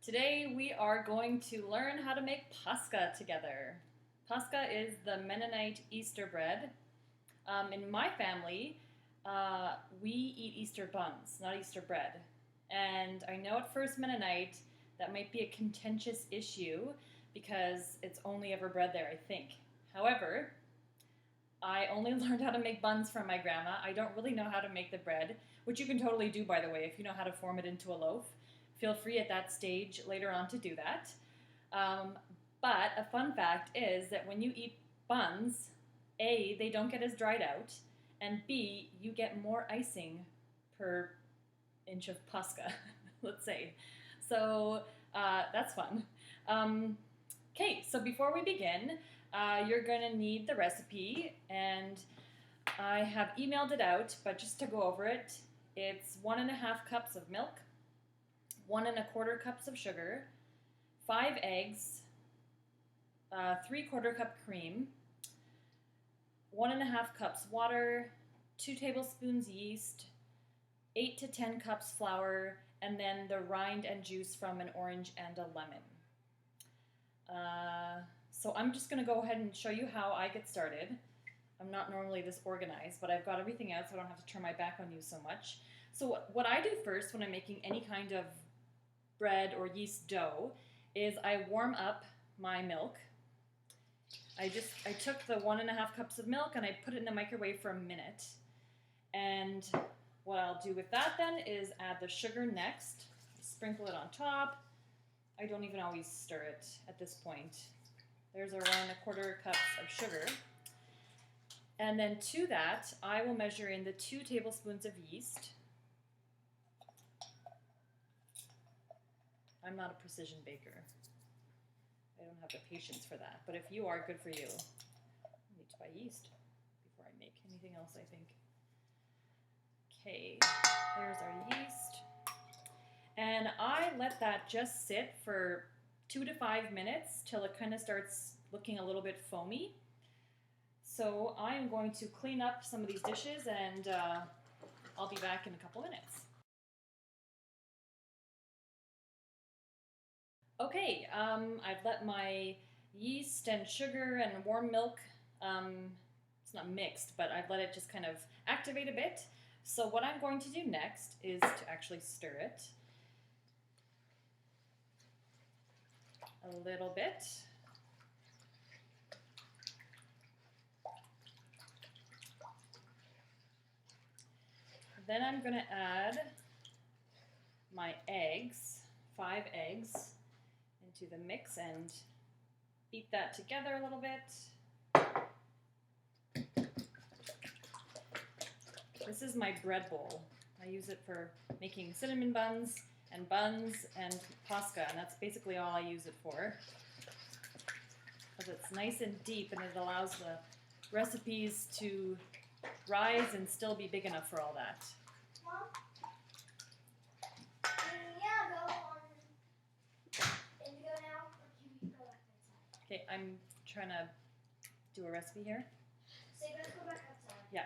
Today we are going to learn how to make Paska together. Paska is the Mennonite Easter bread. In my family, we eat Easter buns, not Easter bread. And I know at First Mennonite that might be a contentious issue because it's only ever bread there, I think. However, I only learned how to make buns from my grandma. I don't really know how to make the bread, which you can totally do, by the way, if you know how to form it into a loaf. Feel free at that stage later on to do that. But a fun fact is that when you eat buns, A, they don't get as dried out, and B, you get more icing per inch of Paska, let's say. So that's fun. Okay, so before we begin, you're going to need the recipe, and I have emailed it out, but just to go over it, it's 1.5 cups of milk, 1.25 cups of sugar, 5 eggs, 3/4 cup cream, 1.5 cups water, 2 tablespoons yeast, 8 to 10 cups flour, and then the rind and juice from an orange and a lemon. So I'm just going to go ahead and show you how I get started. I'm not normally this organized, but I've got everything out so I don't have to turn my back on you so much. So what I do first when I'm making any kind of bread or yeast dough is I warm up my milk. I took the 1.5 cups of milk and I put it in the microwave for a minute. And what I'll do with that then is add the sugar next, sprinkle it on top. I don't even always stir it at this point. There's our 1.25 cups of sugar. And then to that, I will measure in the 2 tablespoons of yeast. I'm not a precision baker. I don't have the patience for that. But if you are, good for you. I need to buy yeast before I make anything else, I think. Okay, there's our yeast. And I let that just sit for 2 to 5 minutes till it kind of starts looking a little bit foamy. So I'm going to clean up some of these dishes and I'll be back in a couple minutes. Okay, I've let my yeast and sugar and warm milk, it's not mixed, but I've let it just kind of activate a bit. So what I'm going to do next is to actually stir it a little bit. Then I'm going to add my eggs, 5 eggs, into the mix and beat that together a little bit. This is my bread bowl. I use it for making cinnamon buns and Paska, and that's basically all I use it for. Because it's nice and deep and it allows the recipes to rise and still be big enough for all that. Mom? Yeah, go on. Can you go now, or can you go back outside? Okay, I'm trying to do a recipe here. Say, let's go back outside. Yeah.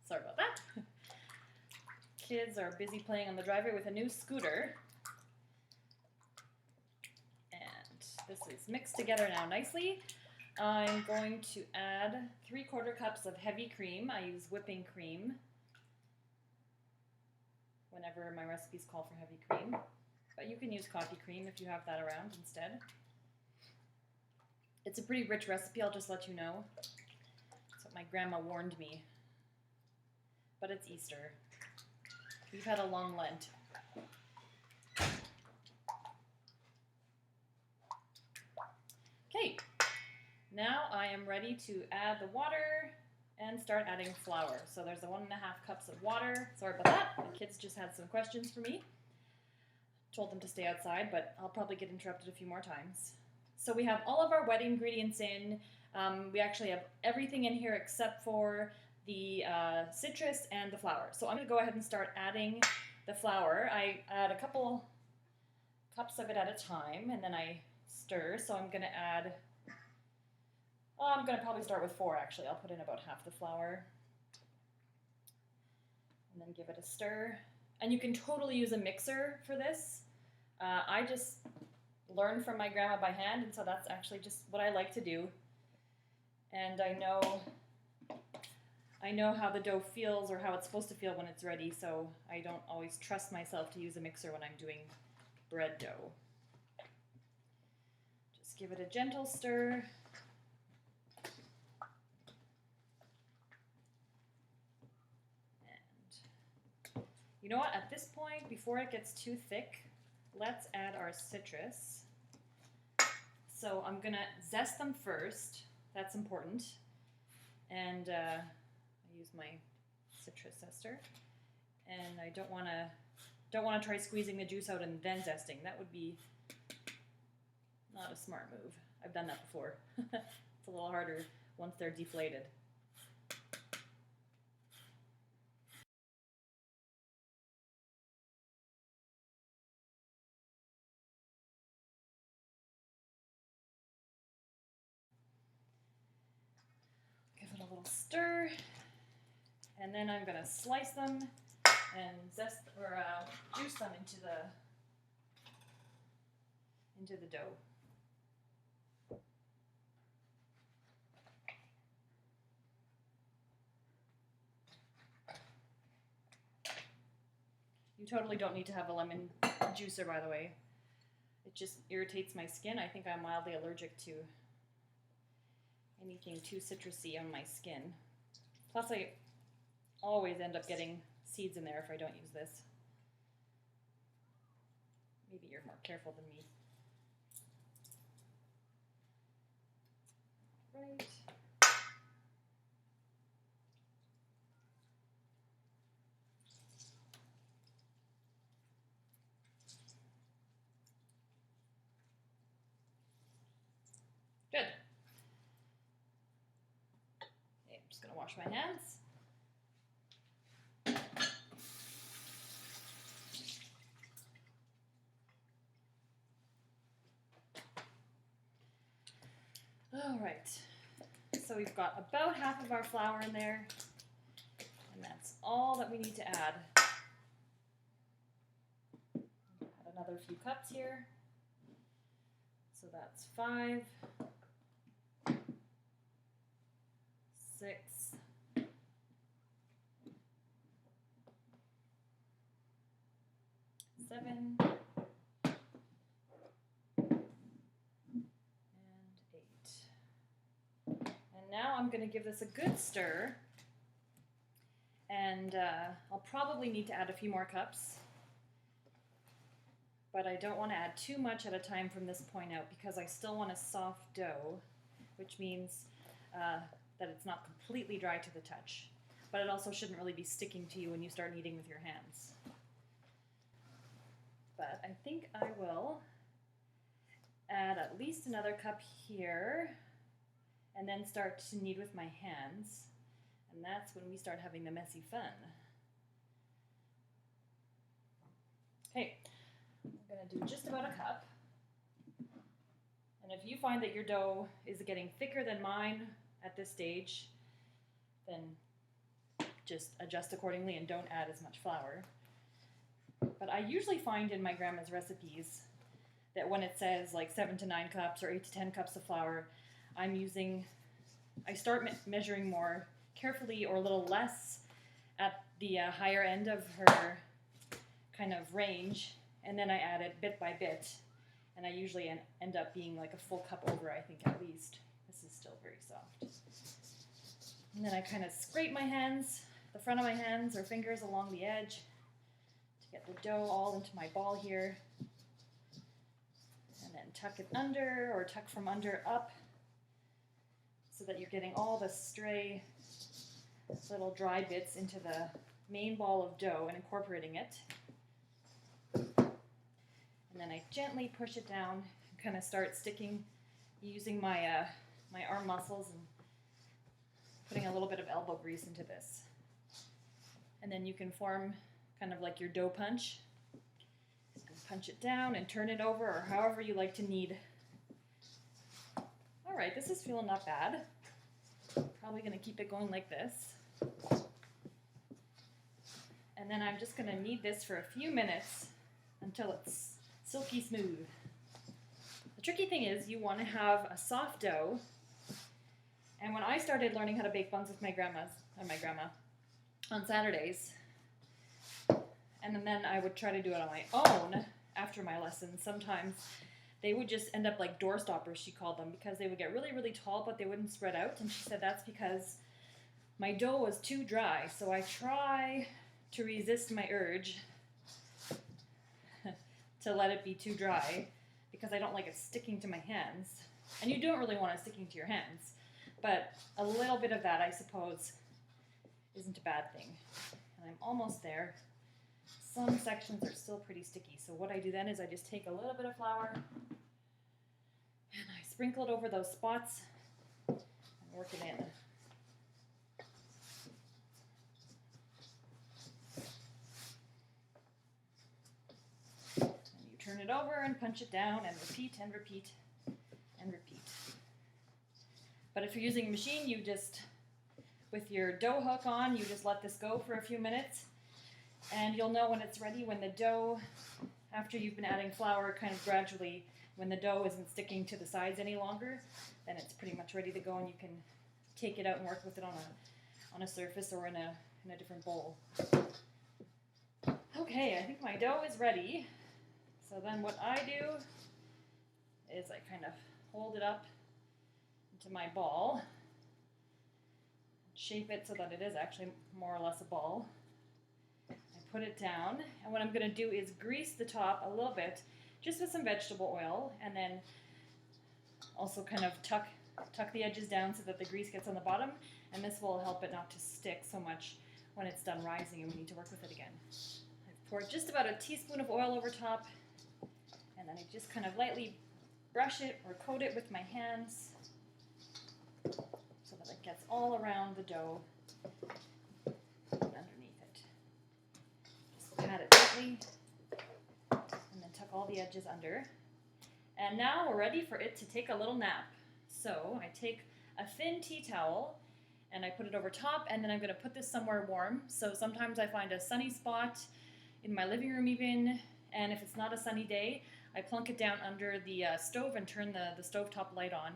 Sorry about that. Kids are busy playing on the driveway with a new scooter. And this is mixed together now nicely. I'm going to add 3/4 cups of heavy cream. I use whipping cream whenever my recipes call for heavy cream. But you can use coffee cream if you have that around instead. It's a pretty rich recipe, I'll just let you know. That's what my grandma warned me. But it's Easter. We've had a long Lent. Okay, now I am ready to add the water and start adding flour. So there's the 1.5 cups of water. Sorry about that. The kids just had some questions for me. Told them to stay outside, but I'll probably get interrupted a few more times. So we have all of our wet ingredients in. We actually have everything in here except for the citrus and the flour. So I'm going to go ahead and start adding the flour. I add a couple cups of it at a time, and then I stir. So I'm going to add, I'm going to probably start with 4 actually. I'll put in about half the flour. And then give it a stir. And you can totally use a mixer for this. I just learned from my grandma by hand, and so that's actually just what I like to do. And I know how the dough feels or how it's supposed to feel when it's ready, so I don't always trust myself to use a mixer when I'm doing bread dough. Just give it a gentle stir. And you know what? At this point, before it gets too thick, let's add our citrus. So I'm gonna zest them first. That's important. And I use my citrus zester. And I don't wanna try squeezing the juice out and then zesting. That would be not a smart move. I've done that before. It's a little harder once they're deflated. Give it a little stir, and then I'm gonna slice them and juice them into the dough. You totally don't need to have a lemon juicer, by the way. It just irritates my skin. I think I'm mildly allergic to anything too citrusy on my skin. Plus, I always end up getting seeds in there if I don't use this. Maybe you're more careful than me. Right. Good. Okay, I'm just going to wash my hands. All right, so we've got about half of our flour in there, and that's all that we need to add. Add another few cups here. So that's 5, 6, 7, and 8. And now I'm going to give this a good stir, and I'll probably need to add a few more cups, but I don't want to add too much at a time from this point out because I still want a soft dough, which means that it's not completely dry to the touch, but it also shouldn't really be sticking to you when you start kneading with your hands. But I think I will add at least another cup here and then start to knead with my hands, and that's when we start having the messy fun. Okay, I'm going to do just about a cup, and if you find that your dough is getting thicker than mine at this stage, then just adjust accordingly and don't add as much flour. But I usually find in my grandma's recipes that when it says like 7 to 9 cups or 8 to 10 cups of flour, I start measuring more carefully or a little less at the higher end of her kind of range, and then I add it bit by bit, and I usually end up being like a full cup over, I think, at least. This is still very soft. And then I kind of scrape my hands, the front of my hands or fingers along the edge to get the dough all into my ball here, and then tuck it under or tuck from under up so that you're getting all the stray little dry bits into the main ball of dough and incorporating it. And then I gently push it down and kind of start sticking, using my my arm muscles and putting a little bit of elbow grease into this. And then you can form kind of like your dough punch. And punch it down and turn it over, or however you like to knead. All right, this is feeling not bad. Probably going to keep it going like this. And then I'm just going to knead this for a few minutes until it's silky smooth. The tricky thing is you want to have a soft dough. And when I started learning how to bake buns with my grandma on Saturdays, and then I would try to do it on my own after my lessons, sometimes they would just end up like door stoppers, she called them, because they would get really, really tall, but they wouldn't spread out. And she said that's because my dough was too dry. So I try to resist my urge to let it be too dry because I don't like it sticking to my hands. And you don't really want it sticking to your hands. But a little bit of that, I suppose, isn't a bad thing. And I'm almost there. Some sections are still pretty sticky. So what I do then is I just take a little bit of flour and I sprinkle it over those spots and work it in. And you turn it over and punch it down and repeat and repeat and repeat. But if you're using a machine, you just, with your dough hook on, you just let this go for a few minutes. And you'll know when it's ready when the dough, after you've been adding flour kind of gradually, when the dough isn't sticking to the sides any longer, then it's pretty much ready to go and you can take it out and work with it on a surface or in a different bowl. Okay, I think my dough is ready. So then what I do is I kind of hold it up into my ball, shape it so that it is actually more or less a ball. I put it down, and what I'm going to do is grease the top a little bit, just with some vegetable oil, and then also kind of tuck the edges down so that the grease gets on the bottom, and this will help it not to stick so much when it's done rising and we need to work with it again. I've poured just about a teaspoon of oil over top, and then I just kind of lightly brush it or coat it with my hands so that it gets all around the dough and underneath it. Just pat it gently and then tuck all the edges under. And now we're ready for it to take a little nap. So I take a thin tea towel and I put it over top, and then I'm going to put this somewhere warm. So sometimes I find a sunny spot in my living room even, and if it's not a sunny day, I plunk it down under the stove and turn the stovetop light on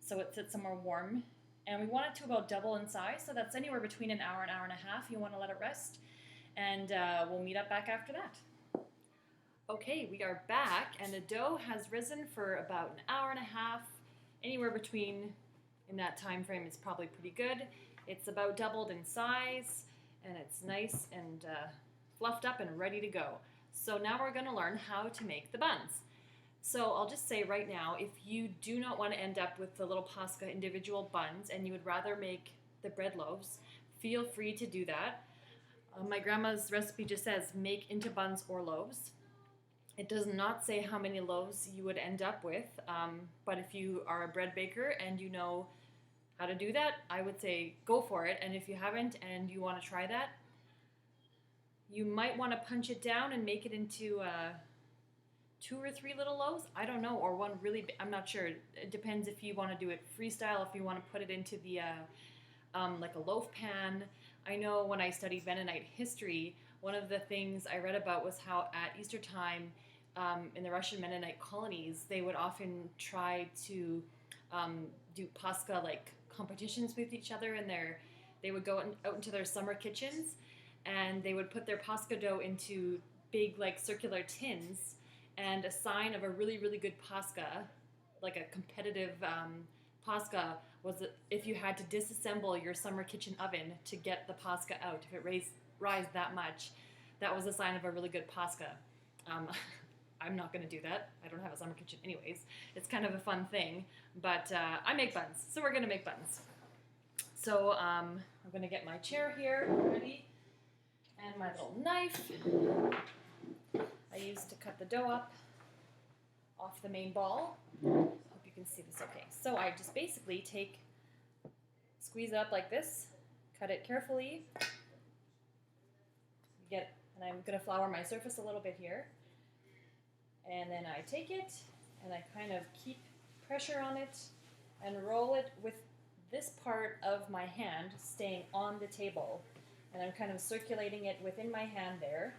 so it sits somewhere warm. And we want it to about double in size, so that's anywhere between an hour and a half. You want to let it rest, and we'll meet up back after that. Okay, we are back, and the dough has risen for about an hour and a half. Anywhere between in that time frame is probably pretty good. It's about doubled in size, and it's nice and fluffed up and ready to go. So now we're going to learn how to make the buns. So I'll just say right now, if you do not want to end up with the little Paska individual buns and you would rather make the bread loaves, feel free to do that. My grandma's recipe just says make into buns or loaves. It does not say how many loaves you would end up with, but if you are a bread baker and you know how to do that, I would say go for it. And if you haven't and you want to try that, you might want to punch it down and make it into 2 or 3 little loaves. I don't know, or one really big. I'm not sure. It depends if you want to do it freestyle, if you want to put it into the like a loaf pan. I know when I studied Mennonite history, one of the things I read about was how at Easter time in the Russian Mennonite colonies, they would often try to do Paska like competitions with each other, and they would go out into their summer kitchens, and they would put their Paska dough into big like circular tins, and a sign of a really, really good Paska, like a competitive Paska, was that if you had to disassemble your summer kitchen oven to get the Paska out, if it rise that much, that was a sign of a really good Paska. I'm not going to do that. I don't have a summer kitchen anyways. It's kind of a fun thing, but I make buns, so we're going to make buns. So I'm going to get my chair here ready and my little knife I use to cut the dough up off the main ball. Hope you can see this okay. So I just basically squeeze it up like this, cut it carefully, and I'm going to flour my surface a little bit here. And then I take it and I kind of keep pressure on it and roll it with this part of my hand staying on the table. And I'm kind of circulating it within my hand there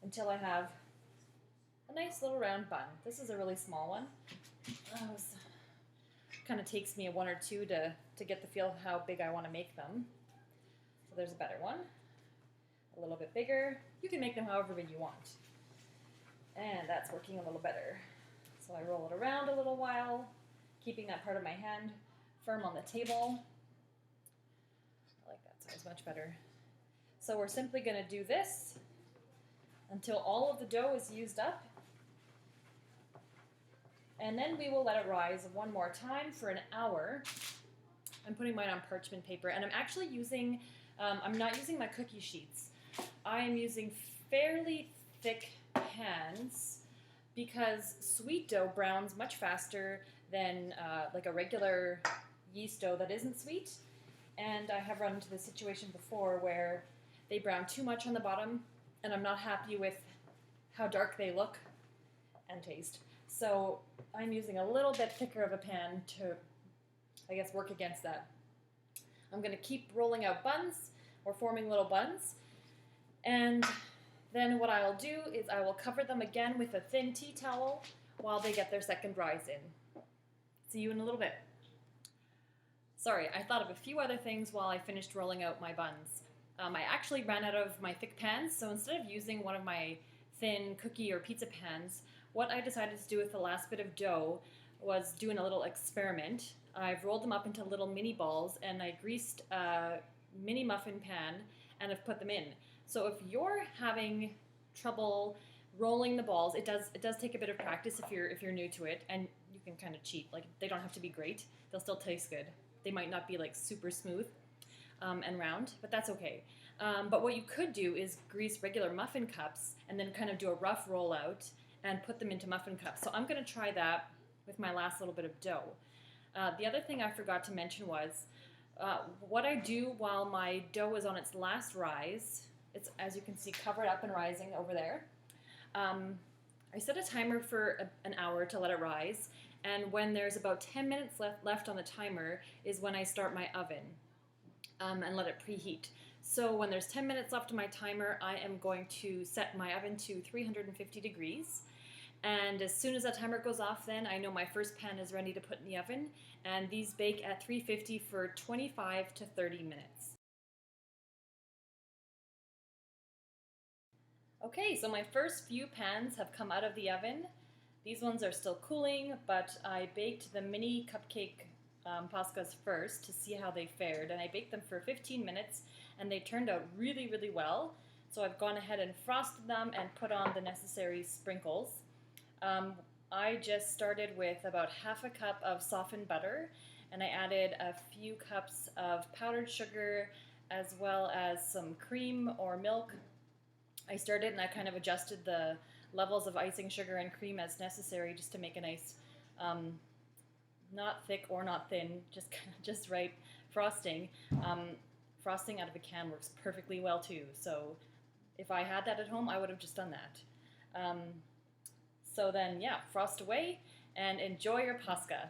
until I have a nice little round bun. This is a really small one. Kind of takes me a one or two to get the feel of how big I want to make them. So there's a better one. A little bit bigger. You can make them however big you want. And that's working a little better. So I roll it around a little while, keeping that part of my hand firm on the table. I like that size much better. So we're simply going to do this until all of the dough is used up. And then we will let it rise one more time for an hour. I'm putting mine on parchment paper, and I'm actually using, I'm not using my cookie sheets. I am using fairly thick pans because sweet dough browns much faster than like a regular yeast dough that isn't sweet. And I have run into this situation before where they brown too much on the bottom, and I'm not happy with how dark they look and taste. So I'm using a little bit thicker of a pan to, I guess, work against that. I'm going to keep rolling out buns or forming little buns. And then what I'll do is I will cover them again with a thin tea towel while they get their second rise in. See you in a little bit. Sorry, I thought of a few other things while I finished rolling out my buns. I actually ran out of my thick pans, so instead of using one of my thin cookie or pizza pans, what I decided to do with the last bit of dough was doing a little experiment. I've rolled them up into little mini balls, and I greased a mini muffin pan and have put them in. So if you're having trouble rolling the balls, it does take a bit of practice if you're new to it, and you can kind of cheat. Like, they don't have to be great. They'll still taste good. They might not be like super smooth and round, but that's okay. But what you could do is grease regular muffin cups and then kind of do a rough rollout and put them into muffin cups. So I'm going to try that with my last little bit of dough. The other thing I forgot to mention was what I do while my dough is on its last rise. It's, as you can see, covered up and rising over there. I set a timer for an hour to let it rise, and when there's about 10 minutes left on the timer is when I start my oven and let it preheat. So when there's 10 minutes left on my timer, I am going to set my oven to 350 degrees. And as soon as that timer goes off, then I know my first pan is ready to put in the oven, and these bake at 350 for 25 to 30 minutes. Okay, so my first few pans have come out of the oven. These ones are still cooling, but I baked the mini cupcake Paskas first to see how they fared, and I baked them for 15 minutes, and they turned out really, really well. So I've gone ahead and frosted them and put on the necessary sprinkles. I just started with about half a cup of softened butter, and I added a few cups of powdered sugar as well as some cream or milk. I started and I kind of adjusted the levels of icing sugar and cream as necessary just to make a nice, not thick or not thin, just right frosting. Frosting out of a can works perfectly well too, so if I had that at home, I would have just done that. So then, yeah, frost away and enjoy your Paska.